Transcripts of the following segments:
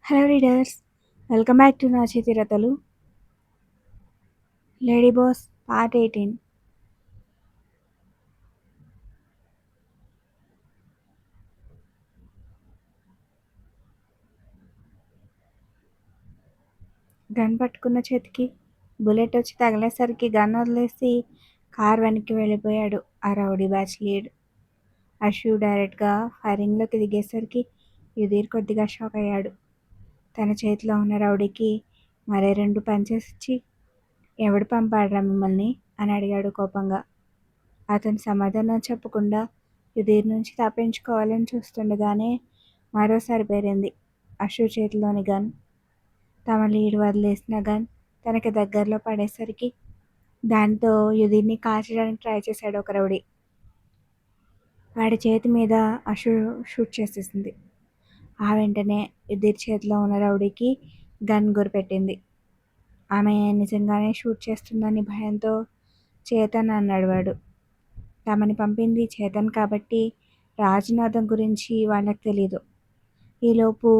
Hello readers, welcome back to నా చేతి రతలు. Lady boss part 18. గన్ పట్టుకున్న చేతికి బుల్లెట్ వచ్చి తగిలేసరికి గన్ వదిలేసి కార్ వెనక్కి వెళ్ళిపోయాడు ఆ రౌడీ బ్యాచ్ లీడ్. అశు డైరెక్ట్గా ఫైరింగ్లోకి దిగేసరికి యుధీర్ కొద్దిగా షాక్ అయ్యాడు. తన చేతిలో ఉన్న రౌడీకి మరే 2 పంచెస్ ఇచ్చి ఎవడు పంపాడురా మిమ్మల్ని అని అడిగాడు కోపంగా. అతను సమాధానం చెప్పకుండా యుధీర్ నుంచి తప్పించుకోవాలని చూస్తుండగానే మరోసారి పేరింది అశు చేతిలోని గన్. తమ లీడ్ వదిలేసిన గన్ తనకి దగ్గరలో పడేసరికి దాంతో యుధీర్ని కాల్చడానికి ట్రై చేశాడు ఒక రౌడీ. వాడి చేతి మీద అశు షూట్ చేసేసింది. ఆ వెంటనే యుధీర్ చేతిలో ఉన్న రౌడీకి గన్ గురిపెట్టింది. ఆమె నిజంగానే షూట్ చేస్తుందని భయంతో చేతన్ అన్నాడు వాడు. తమని పంపింది చేతన్ కాబట్టి రాజనాథం గురించి వాళ్ళకి తెలీదు. ఈలోపు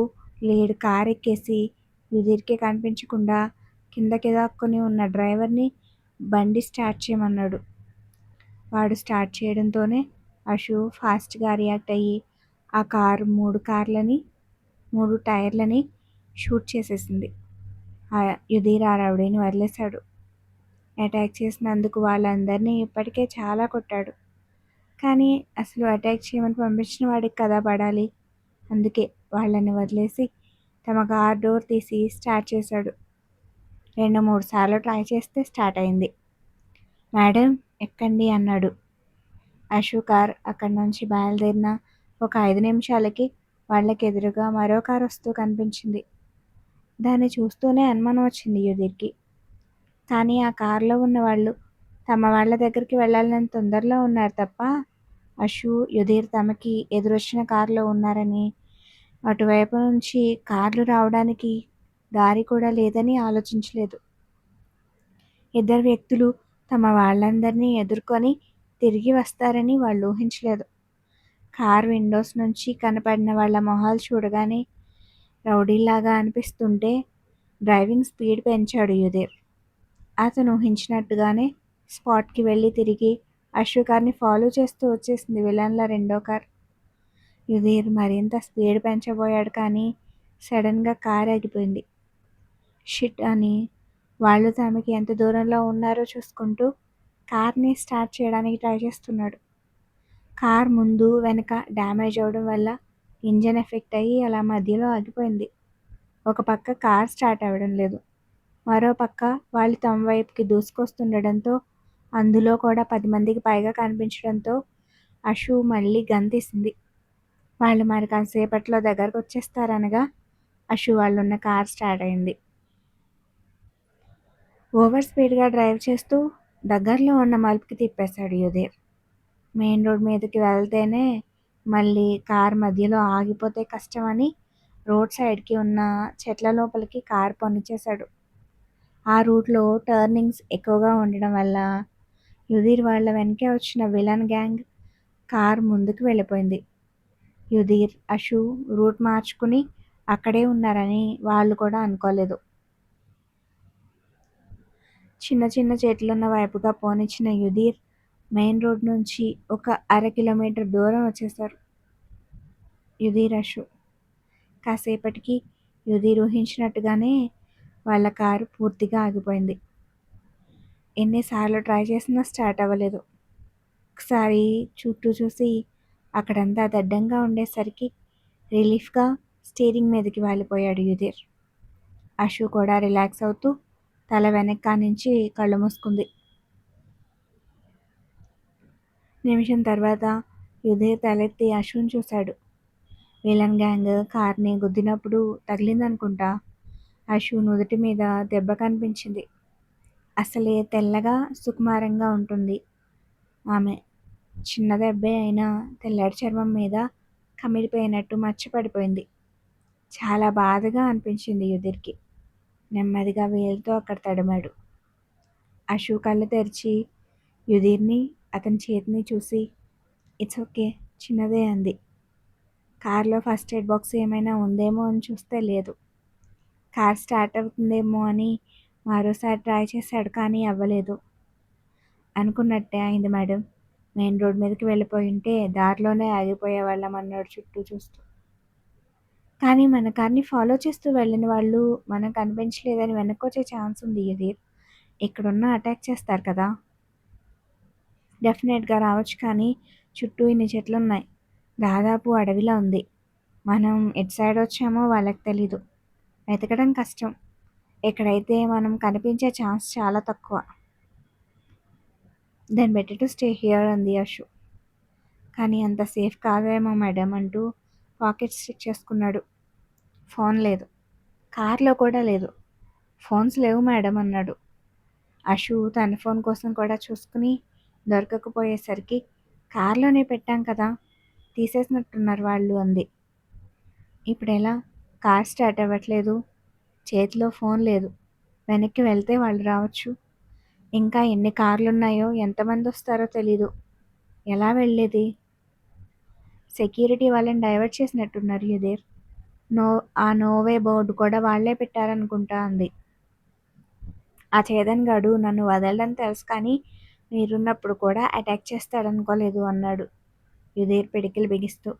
లీడ్ కార్ ఎక్కేసి యుధీర్కి కనిపించకుండా కిందకి దాక్కుని ఉన్న డ్రైవర్ని బండి స్టార్ట్ చేయమన్నాడు. వాడు స్టార్ట్ చేయడంతోనే అశు ఫాస్ట్గా రియాక్ట్ అయ్యి ఆ కారు 3 టైర్లని షూట్ చేసేసింది. యుధీర్ ఆ రౌడీని వదిలేశాడు. అటాక్ చేసినందుకు వాళ్ళందరినీ ఇప్పటికే చాలా కొట్టాడు. కానీ అసలు అటాక్ చేయమని పంపించిన వాడికి కదా పడాలి. అందుకే వాళ్ళని వదిలేసి తమ కార్ డోర్ తీసి స్టార్ట్ చేశాడు. 2-3 సార్లు ట్రై చేస్తే స్టార్ట్ అయింది. మేడం ఎక్కండి అన్నాడు. అశు కార్ అక్కడి నుంచి బయలుదేరిన ఒక 5 నిమిషాలకి వాళ్ళకి ఎదురుగా మరో కార్ వస్తూ కనిపించింది. దాన్ని చూస్తూనే అనుమానం వచ్చింది యుధీర్కి. కానీ ఆ కారులో ఉన్న వాళ్ళు తమ వాళ్ళ దగ్గరికి వెళ్ళాలని తొందరలో ఉన్నారు తప్ప అశు యుధీర్ తమకి ఎదురొచ్చిన కారులో ఉన్నారని, అటువైపు నుంచి కార్లు రావడానికి దారి కూడా లేదని ఆలోచించలేదు. 2 వ్యక్తులు తమ వాళ్ళందరినీ ఎదుర్కొని తిరిగి వస్తారని వాళ్ళు ఊహించలేదు. కార్ విండోస్ నుంచి కనపడిన వాళ్ళ మొహాలు చూడగానే రౌడీలాగా అనిపిస్తుంటే డ్రైవింగ్ స్పీడ్ పెంచాడు యుధీర్. అతను ఊహించినట్టుగానే స్పాట్కి వెళ్ళి తిరిగి అశు కార్ని ఫాలో చేస్తూ వచ్చేసింది విలన్ల 2వ కార్. యుధీర్ మరింత స్పీడ్ పెంచబోయాడు కానీ సడన్గా కార్ ఆగిపోయింది. షిట్ అని వాళ్ళు తమకి ఎంత దూరంలో ఉన్నారో చూసుకుంటూ కార్ని స్టార్ట్ చేయడానికి ట్రై చేస్తున్నాడు. కార్ ముందు వెనక డ్యామేజ్ అవడం వల్ల ఇంజన్ ఎఫెక్ట్ అయ్యి అలా మధ్యలో ఆగిపోయింది. ఒక పక్క కార్ స్టార్ట్ అవ్వడం లేదు. మరో పక్క వాళ్ళు తమ వైపుకి దూసుకొస్తుండడంతో అందులో కూడా 10 మందికి పైగా కనిపించడంతో అశు మళ్ళీ గన్ తీసింది. వాళ్ళు మరి కాసేపట్లో దగ్గరకు వచ్చేస్తారనగా అశు వాళ్ళున్న కార్ స్టార్ట్ అయింది. ఓవర్ స్పీడ్గా డ్రైవ్ చేస్తూ దగ్గరలో ఉన్న మలుపుకి తిప్పేశాడు యుధీర్. మెయిన్ రోడ్ మీదకి వెళ్తేనే మళ్ళీ కార్ మధ్యలో ఆగిపోతే కష్టమని రోడ్ సైడ్కి ఉన్న చెట్ల లోపలికి కార్ పొనిచ్చేశాడు. ఆ రూట్లో టర్నింగ్స్ ఎక్కువగా ఉండడం వల్ల యుధీర్ వాళ్ళ వెనకే వచ్చిన విలన్ గ్యాంగ్ కార్ ముందుకు వెళ్ళిపోయింది. యుధీర్, అశు రూట్ మార్చుకుని అక్కడే ఉన్నారని వాళ్ళు కూడా అనుకోలేదు. చిన్న చిన్న చెట్లున్న వైపుగా పోనిచ్చిన యుధీర్ మెయిన్ రోడ్ నుంచి ఒక 1/2 కిలోమీటర్ దూరం వచ్చేశారు. యుధీర్, అశు కాసేపటికి యుధీర్ ఊహించినట్టుగానే వాళ్ళ కారు పూర్తిగా ఆగిపోయింది. ఎన్నిసార్లు ట్రై చేసినా స్టార్ట్ అవ్వలేదు. ఒకసారి చుట్టూ చూసి అక్కడంతా దడ్డంగా ఉండేసరికి రిలీఫ్గా స్టీరింగ్ మీదకి వాలిపోయాడు యుధీర్. అశు కూడా రిలాక్స్ అవుతూ తల వెనక్కా నుంచి కళ్ళు మూసుకుంది. నిమిషం తర్వాత యుధీర్ తలెత్తి అశుని చూశాడు. విలన్ గ్యాంగ్ కార్ని గుద్దినప్పుడు తగిలిందనుకుంటా అశు నుదుటి మీద దెబ్బ కనిపించింది. అసలే తెల్లగా సుకుమారంగా ఉంటుంది ఆమె. చిన్న దెబ్బే అయినా తెల్లటి చర్మం మీద కమిలిపోయినట్టు మచ్చ పడిపోయింది. చాలా బాధగా అనిపించింది యుధీర్కి. నెమ్మదిగా వేలుతో అక్కడ తడిమాడు. అశు కళ్ళు తెరిచి యుధీర్ని, అతని చేతిని చూసి ఇట్స్ ఓకే చిన్నదే అంది. కార్లో ఫస్ట్ ఎయిడ్ బాక్స్ ఏమైనా ఉందేమో అని చూస్తే లేదు. కార్ స్టార్ట్ అవుతుందేమో అని మరోసారి ట్రై చేశాడు, కానీ అవ్వలేదు. అనుకున్నట్టే అయింది మేడం. మెయిన్ రోడ్ మీదకి వెళ్ళిపోయుంటే దారిలోనే ఆగిపోయేవాళ్ళం అన్నాడు చుట్టూ చూస్తూ. కానీ మన కార్ని ఫాలో చేస్తూ వెళ్ళిన వాళ్ళు మనకు కనిపించలేదని వెనక్కొచ్చే ఛాన్స్ ఉంది సుధీర్. ఇక్కడున్నా అటాక్ చేస్తారు కదా! డెఫినెట్‌గా రావచ్చు, కానీ చుట్టూ ఇన్ని చెట్లున్నాయి. దాదాపు అడవిలా ఉంది. మనం ఎటు సైడ్ వచ్చామో వాళ్ళకి తెలీదు. వెతకడం కష్టం. ఇక్కడైతే మనం కనిపించే ఛాన్స్ చాలా తక్కువ. Then better to stay here అంది అషు. కానీ అంత సేఫ్ కాదేమో మేడం అంటూ పాకెట్స్ చెక్ చేసుకున్నాడు. ఫోన్ లేదు. కార్లో కూడా లేదు. ఫోన్స్ లేవు మేడం అన్నాడు. అషు తన ఫోన్ కోసం కూడా చూసుకుని దొరకకపోయేసరికి కార్లోనే పెట్టాం కదా, తీసేసినట్టున్నారు వాళ్ళు అంది. ఇప్పుడెలా? కార్ స్టార్ట్ అవ్వట్లేదు. చేతిలో ఫోన్ లేదు. వెనక్కి వెళ్తే వాళ్ళు రావచ్చు. ఇంకా ఎన్ని కార్లున్నాయో, ఎంతమంది వస్తారో తెలీదు. ఎలా వెళ్ళేది? సెక్యూరిటీ వాళ్ళని డైవర్ట్ చేసినట్టున్నారు యుధీర్. ఆ నోవే బోర్డు కూడా వాళ్లే పెట్టారనుకుంటా అంది. ఆ చేదన్ గాడు నన్ను వదలడం తెలుసు, కానీ మీరున్నప్పుడు కూడా అటాక్ చేస్తాడనుకోలేదు అన్నాడు యుధీర్ పిడికిలి బిగిస్తూ.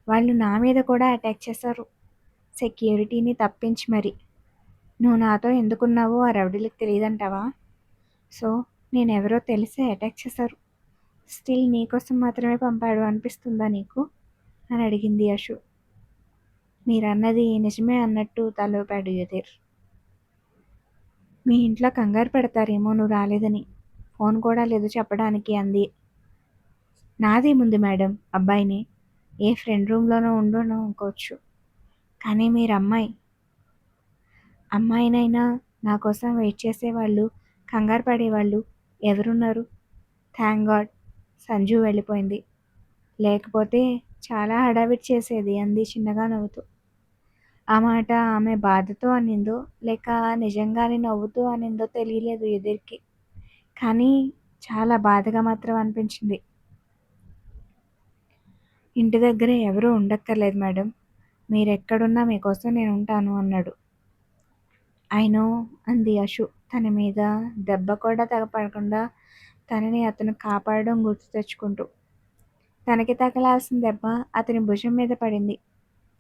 వాళ్ళు నా మీద కూడా అటాక్ చేశారు. సెక్యూరిటీని తప్పించి మరి. నువ్వు నాతో ఎందుకున్నావో ఆ రౌడీలకు తెలియదంటావా? సో నేనెవరో తెలిసే అటాక్ చేశారు. స్టిల్ నీకోసం మాత్రమే పంపాడు అనిపిస్తుందా నీకు అని అడిగింది అషు. మీరన్నది నిజమే అన్నట్టు తలూపాడు యుధీర్. మీ ఇంట్లో కంగారు పెడతారేమో నువ్వు రాలేదని. ఫోన్ కూడా లేదు చెప్పడానికి అంది. నాదేముంది మేడం, అబ్బాయిని ఏ ఫ్రెండ్ రూమ్లోనో ఉండునో అనుకోవచ్చు. కానీ మీరు అమ్మాయినైనా నా కోసం వెయిట్ చేసేవాళ్ళు, కంగారు పడేవాళ్ళు ఎవరున్నారు? థ్యాంక్ గాడ్ సంజు వెళ్ళిపోయింది. లేకపోతే చాలా హడావిడి చేసేది అంది చిన్నగా నవ్వుతూ. ఆ మాట ఆమె బాధతో అనిందో లేక నిజంగానే నవ్వుతూ అనిందో తెలియలేదు యుధీర్కి. కానీ చాలా బాధగా మాత్రం అనిపించింది. ఇంటి దగ్గర ఎవరూ ఉండక్కర్లేదు మేడం. మీరెక్కడున్నా మీకోసం నేను ఉంటాను అన్నాడు. ఐ నో అంది అషు తన మీద దెబ్బ కూడా తగపడకుండా తనని అతను కాపాడడం గుర్తు తెచ్చుకుంటూ. తనకి తగలాల్సిన దెబ్బ అతని భుజం మీద పడింది.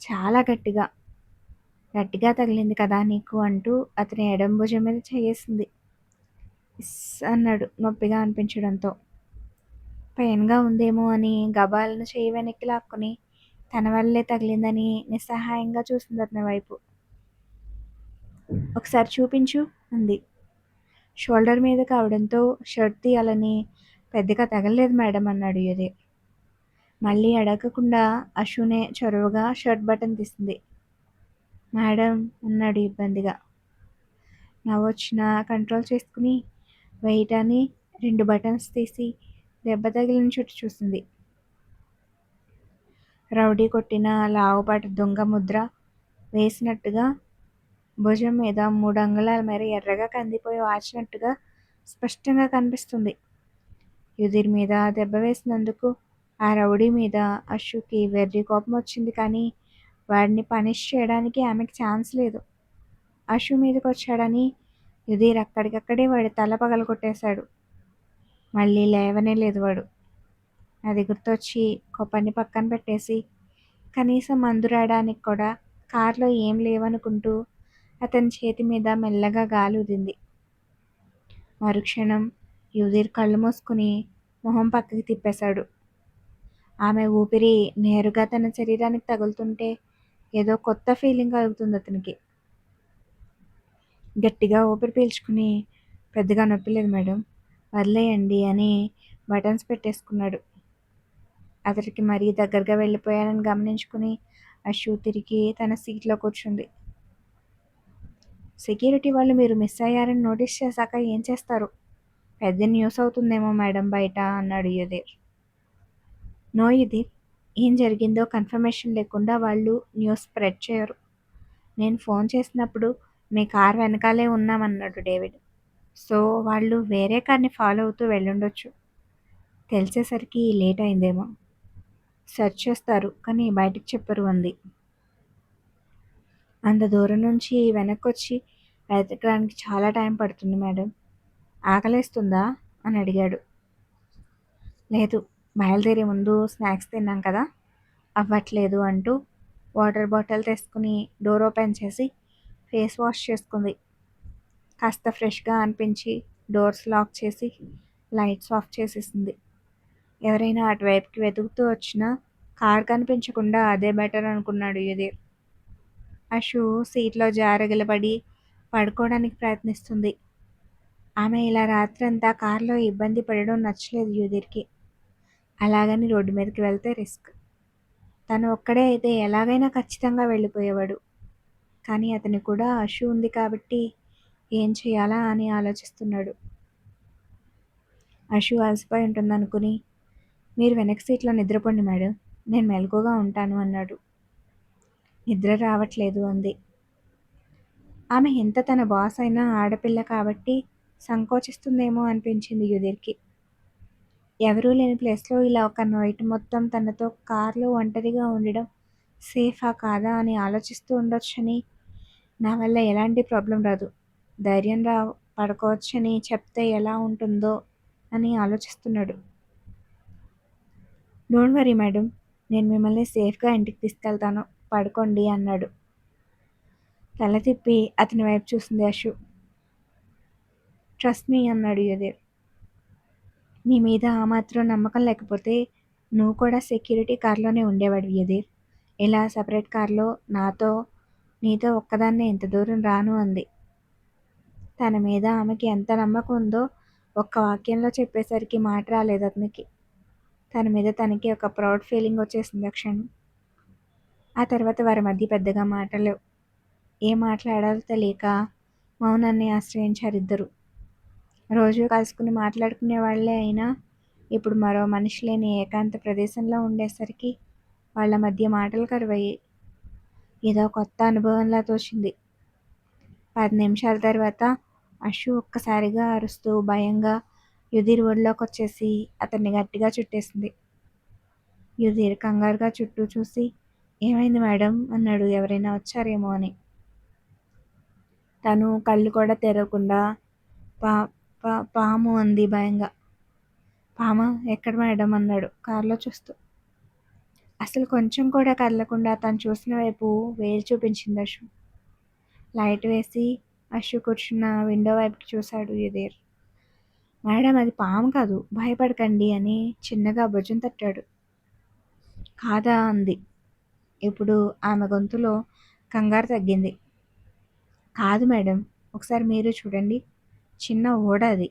చాలా గట్టిగా. గట్టిగా తగిలింది కదా నీకు అంటూ అతని ఎడం భుజం మీద చేయేసింది. ఇస్ అన్నాడు నొప్పిగా అనిపించడంతో. పెయిన్గా ఉందేమో అని గబాలను చేయి వెనక్కి లాక్కుని తన వల్లే తగిలిందని నిస్సహాయంగా చూసింది అతని వైపు. ఒకసారి చూపించు అంది. షోల్డర్ మీద కావడంతో షర్ట్ తీయాలని పెద్దగా తగలలేదు మేడం అన్నాడు యుధీర్. మళ్ళీ అడగకుండా అషునే చొరవగా షర్ట్ బటన్ తీసింది. మేడం అన్నాడు ఇబ్బందిగా. నవ్వొచ్చినా కంట్రోల్ చేసుకుని వెయిట్ అని 2 బటన్స్ తీసి దెబ్బ తగిలిన చుట్టూ చూసింది. రౌడీ కొట్టిన లావుపాటి దొంగ ముద్ర వేసినట్టుగా భుజం మీద 3 అంగుళాల మేర ఎర్రగా కందిపోయి వాచినట్టుగా స్పష్టంగా కనిపిస్తుంది. యుధీర్ మీద దెబ్బ వేసినందుకు ఆ రౌడీ మీద అషుకి వెర్రి కోపం వచ్చింది, కానీ వాడిని పనిష్ చేయడానికి ఆమెకి ఛాన్స్ లేదు. అషు మీదకొచ్చాడని యుధీర్ అక్కడికక్కడే వాడి తల పగలగొట్టేశాడు. మళ్ళీ లేవనే లేదు వాడు. అది గుర్తొచ్చి కోపాన్ని పక్కన పెట్టేసి కనీసం మందు రాయడానికి కూడా కార్లో ఏం లేవనుకుంటూ అతని చేతి మీద మెల్లగా గాలి ఊదింది. మరుక్షణం యుధీర్ కళ్ళు మూసుకుని మొహం పక్కకి తిప్పేశాడు. ఆమె ఊపిరి నేరుగా తన శరీరానికి తగులుతుంటే ఏదో కొత్త ఫీలింగ్ కలుగుతుంది అతనికి. గట్టిగా ఊపిరి పీల్చుకుని పెద్దగా నొప్పి లేదు మేడం, వదిలేయండి అని బటన్స్ పెట్టేసుకున్నాడు. అతడికి మరీ దగ్గరగా వెళ్ళిపోయానని గమనించుకుని అషు తిరిగి తన సీట్లో కూర్చుంది. సెక్యూరిటీ వాళ్ళు మీరు మిస్ అయ్యారని నోటీస్ చేశాక ఏం చేస్తారు? పెద్ద న్యూస్ అవుతుందేమో మేడం బయట అన్నాడు యుధీర్. నో యుధీర్, ఏం జరిగిందో కన్ఫర్మేషన్ లేకుండా వాళ్ళు న్యూస్ స్ప్రెడ్ చేయరు. నేను ఫోన్ చేసినప్పుడు మీ కార్ వెనకాలే ఉన్నామన్నాడు డేవిడ్. సో వాళ్ళు వేరే కార్ని ఫాలో అవుతూ వెళ్ళుండొచ్చు. తెలిసేసరికి లేట్ అయిందేమో. సెర్చ్ చేస్తారు, కానీ బయటికి చెప్పరు అంది. అంత దూరం నుంచి వెనక్కొచ్చి వెతకడానికి చాలా టైం పడుతుంది మేడం. ఆకలేస్తుందా అని అడిగాడు. లేదు, బయలుదేరే ముందు స్నాక్స్ తిన్నాం కదా, అవ్వట్లేదు అంటూ వాటర్ బాటిల్ తీసుకుని డోర్ ఓపెన్ చేసి ఫేస్ వాష్ చేసుకుంది. కాస్త ఫ్రెష్గా అనిపించి డోర్స్ లాక్ చేసి లైట్స్ ఆఫ్ చేసేసింది. ఎవరైనా అటువైపుకి వెతుకుతూ వచ్చినా కార్ కనిపించకుండా అదే బెటర్ అనుకున్నాడు యుధీర్. అషు సీట్లో జారగిలబడి పడుకోవడానికి ప్రయత్నిస్తుంది. ఆమె ఇలా రాత్రంతా కారులో ఇబ్బంది పడడం నచ్చలేదు యుధీర్కి. అలాగని రోడ్డు మీదకి వెళ్తే రిస్క్. తను ఒక్కడే అయితే ఎలాగైనా ఖచ్చితంగా వెళ్ళిపోయేవాడు. కానీ అతనికి కూడా అషు ఉంది కాబట్టి ఏం చేయాలా అని ఆలోచిస్తున్నాడు. అషు అలసిపోయి ఉంటుందనుకుని, మీరు వెనక సీట్లో నిద్రపోండి మేడం, నేను మెలకుగా ఉంటాను అన్నాడు. నిద్ర రావట్లేదు అంది. ఆమె ఎంత తన బాస్ అయినా ఆడపిల్ల కాబట్టి సంకోచిస్తుందేమో అనిపించింది యుధీర్కి. ఎవరూ లేని ప్లేస్లో ఇలా ఒక నైట్ మొత్తం తనతో కార్లో ఒంటరిగా ఉండడం సేఫా కాదా అని ఆలోచిస్తూ ఉండొచ్చని, నా వల్ల ఎలాంటి ప్రాబ్లం రాదు, ధైర్యం పడుకోవచ్చని చెప్తే ఎలా ఉంటుందో అని ఆలోచిస్తున్నాడు. డోంట్ వరీ మేడం, నేను మిమ్మల్ని సేఫ్గా ఇంటికి తీసుకెళ్తాను, పడుకోండి అన్నాడు. తల తిప్పి అతని వైపు చూసింది అషు. ట్రస్ట్ మీ అన్నాడు యుధీర్. నీ మీద ఆ మాత్రం నమ్మకం లేకపోతే నువ్వు కూడా సెక్యూరిటీ కార్లోనే ఉండేవాడు యుధీర్. ఇలా సపరేట్ కార్లో నీతో ఒక్కదాన్నే ఇంత దూరం రాను అంది. తన మీద ఆమెకి ఎంత నమ్మకం ఉందో ఒక్క వాక్యంలో చెప్పేసరికి మాట రాలేదు అతనికి. తన మీద తనకి ఒక ప్రౌడ్ ఫీలింగ్ వచ్చేసింది ఆ క్షణం. ఆ తర్వాత వారి మధ్య పెద్దగా మాటలేవు. ఏం మాట్లాడాలో తెలియక మౌనాన్ని ఆశ్రయించారు ఇద్దరు. రోజు కలుసుకుని మాట్లాడుకునే వాళ్ళే అయినా ఇప్పుడు మరో మనిషి లేని ఏకాంత ప్రదేశంలో ఉండేసరికి వాళ్ళ మధ్య మాటలు కరువయ్యాయి. ఏదో కొత్త అనుభవంలా తోచింది. 10 నిమిషాల తర్వాత అషు ఒక్కసారిగా అరుస్తూ భయంగా యుధీర్ ఒడిలోకి వచ్చేసి అతన్ని గట్టిగా చుట్టేసింది. యుధీర్ కంగారుగా చుట్టూ చూసి, ఏమైంది మేడం అన్నాడు, ఎవరైనా వచ్చారేమో అని. తను కళ్ళు కూడా తెరవకుండా పా పాము అంది భయంగా. పామా, ఎక్కడ మేడం అన్నాడు కారులో చూస్తూ. అసలు కొంచెం కూడా కదలకుండా తను చూసిన వైపు వేలు చూపించింది అషు. లైట్ వేసి అషు కూర్చున్న విండో వైపుకి చూశాడు యుధీర్. మేడం, అది పాము కాదు, భయపడకండి అని చిన్నగా భుజం తట్టాడు. కాదా అంది. ఇప్పుడు ఆమె గొంతులో కంగారు తగ్గింది. కాదు మేడం, ఒకసారి మీరు చూడండి, చిన్న ఓడ అది.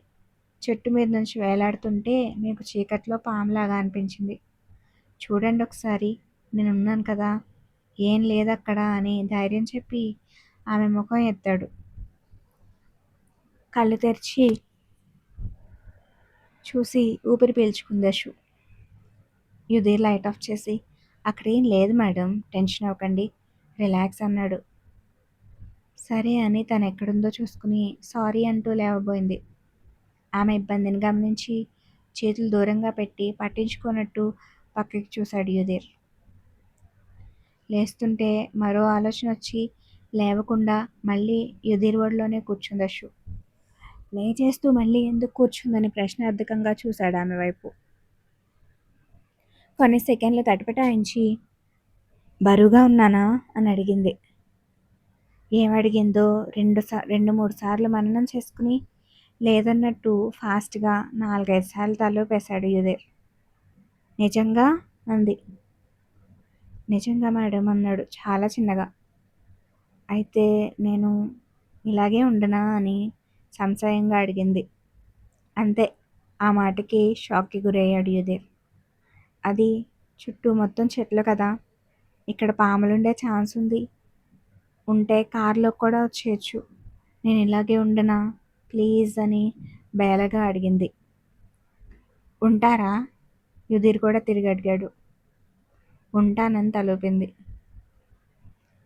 చెట్టు మీద నుంచి వేలాడుతుంటే మీకు చీకట్లో పాములాగా అనిపించింది. చూడండి ఒకసారి, నేనున్నాను కదా, ఏం లేదక్కడ అని ధైర్యం చెప్పి ఆమె ముఖం ఎత్తాడు. కళ్ళు తెరిచి చూసి ఊపిరి పీల్చుకుంది అషు. యుధీర్ లైట్ ఆఫ్ చేసి, అక్కడేం లేదు మేడం, టెన్షన్ అవ్వకండి, రిలాక్స్ అన్నాడు. సరే అని తను ఎక్కడుందో చూసుకుని సారీ అంటూ లేవబోయింది. ఆమె ఇబ్బందిని గమనించి చేతులు దూరంగా పెట్టి పట్టించుకోనట్టు పక్కకి చూశాడు యుధీర్. లేస్తుంటే మరో ఆలోచన వచ్చి లేవకుండా మళ్ళీ యుధీర్ ఒడిలోనే కూర్చుంది అషు. లేచేస్తూ మళ్ళీ ఎందుకు కూర్చుందని ప్రశ్నార్థకంగా చూశాడు ఆమె వైపు. కొన్ని సెకండ్లు తటపటాయించి, బరువుగా ఉన్నానా అని అడిగింది. ఏమడిగిందో 2-3 సార్లు మననం చేసుకుని లేదన్నట్టు ఫాస్ట్గా 4-5 సార్లు తలూపేశాడు యుధీర్. నిజంగా అంది. నిజంగా మేడం అన్నాడు చాలా చిన్నగా. అయితే నేను ఇలాగే ఉండనా అని సంశయంగా అడిగింది. అంతే. ఆ మాటకి షాక్కి గురయ్యాడు యుధీర్. అది చుట్టూ మొత్తం చెట్లు కదా, ఇక్కడ పాములుండే ఛాన్స్ ఉంది. ఉంటే కారులో కూడా వచ్చేయచ్చు. నేను ఇలాగే ఉండనా ప్లీజ్ అని బేలగా అడిగింది. ఉంటారా? యుధీర్ కూడా తిరిగి అడిగాడు. ఉంటానని తలూపింది.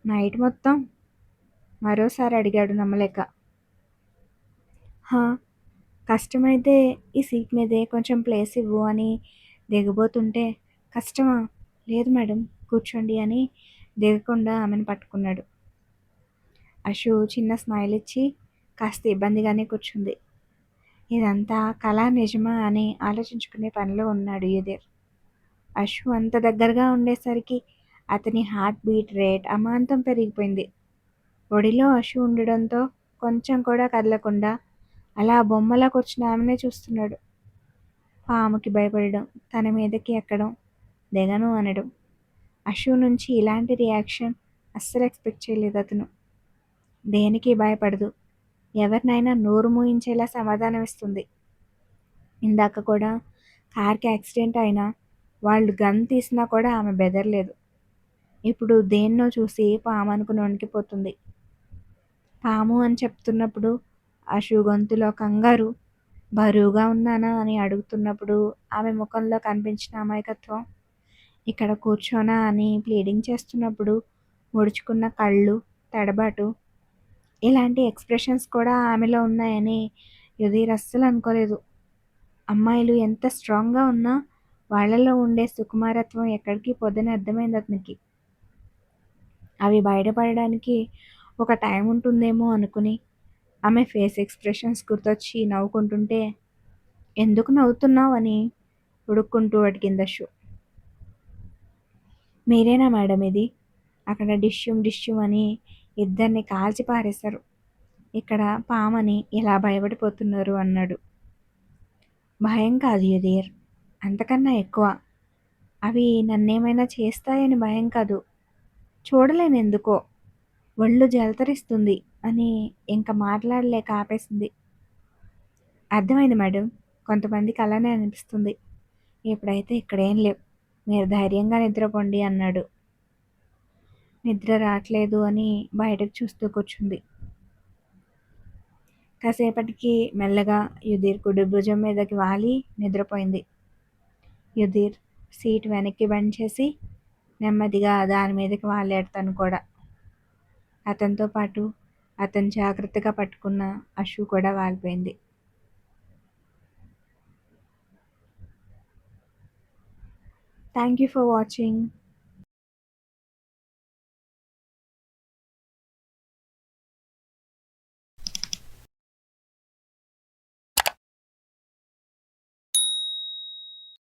నైట్ మొత్తం? మరోసారి అడిగాడు నమ్మలేక. హా, కష్టమైతే ఈ సీట్ మీదే కొంచెం ప్లేస్ ఇవ్వు అని దిగబోతుంటే, కష్టమా, లేదు మేడం కూర్చోండి అని దిగకుండా ఆమెను పట్టుకున్నాడు. అషు చిన్న స్మైల్ ఇచ్చి కాస్త ఇబ్బందిగానే కూర్చుంది. ఇదంతా కళా నిజమా అని ఆలోచించుకునే పనిలో ఉన్నాడు యుధిర్. అషు అంత దగ్గరగా ఉండేసరికి అతని హార్ట్ బీట్ రేట్ అమాంతం పెరిగిపోయింది. ఒడిలో అషు ఉండడంతో కొంచెం కూడా కదలకుండా అలా బొమ్మలా కూర్చుని ఆమెనే చూస్తున్నాడు. పాముకి భయపడడం, తన మీదకి ఎక్కడం, దిగను అనడం. అషు నుంచి ఇలాంటి రియాక్షన్ అస్సలు ఎక్స్పెక్ట్ చేయలేదు అతను. దేనికి భయపడదు, ఎవరినైనా నోరు మూయించేలా సమాధానం ఇస్తుంది. ఇందాక కూడా కార్కి యాక్సిడెంట్ అయినా వాళ్ళు గన్ తీసినా కూడా ఆమె బెదరలేదు. ఇప్పుడు దేన్నో చూసి పాము అనుకుని వణికిపోతుంది. పాము అని చెప్తున్నప్పుడు అషు గొంతులో కంగారు, బరువుగా ఉన్నానా అని అడుగుతున్నప్పుడు ఆమె ముఖంలో కనిపించిన అమాయకత్వం, ఇక్కడ కూర్చోనా అని ప్లీడింగ్ చేస్తున్నప్పుడు ముడుచుకున్న కళ్ళు, తడబాటు, ఇలాంటి ఎక్స్ప్రెషన్స్ కూడా ఆమెలో ఉన్నాయని యుధీర్ అస్సలు అనుకోలేదు. అమ్మాయిలు ఎంత స్ట్రాంగ్గా ఉన్నా వాళ్ళలో ఉండే సుకుమారత్వం ఎక్కడికి పోదని అర్థమైంది అతనికి. అవి బయటపడడానికి ఒక టైం ఉంటుందేమో అనుకుని ఆమె ఫేస్ ఎక్స్ప్రెషన్స్ గుర్తొచ్చి నవ్వుకుంటుంటే, ఎందుకు నవ్వుతున్నావు అని ఉడుక్కుంటూ అడిగింది అషు. మీరేనా మేడం ఇది? అక్కడ డిష్యూమ్ డిష్యూమ్ అని ఇద్దరిని కాల్చి పారేశారు, ఇక్కడ పామని ఇలా భయపడిపోతున్నారు అన్నాడు. భయం కాదు యుధీర్, అంతకన్నా ఎక్కువ. అవి నన్నేమైనా చేస్తాయని భయం కాదు, చూడలేను ఎందుకో, ఒళ్ళు జలతరిస్తుంది అని ఇంకా మాట్లాడలేక ఆపేసింది. అర్థమైంది మేడం, కొంతమందికి అలానే అనిపిస్తుంది. ఇప్పుడైతే ఇక్కడేం లేవు, మీరు ధైర్యంగా నిద్రపోండి అన్నాడు. నిద్ర రావట్లేదు అని బయటకు చూస్తూ కూర్చుంది. కాసేపటికి మెల్లగా యుధీర్ కుడి భుజం మీదకి వాలి నిద్రపోయింది. యుధీర్ సీట్ వెనక్కి బెండ్ చేసి నెమ్మదిగా దాని మీదకి వాలాడు తను కూడా. అతనితో పాటు అతను జాగ్రత్తగా పట్టుకున్న అషు కూడా వాలిపోయింది. Thank you for watching.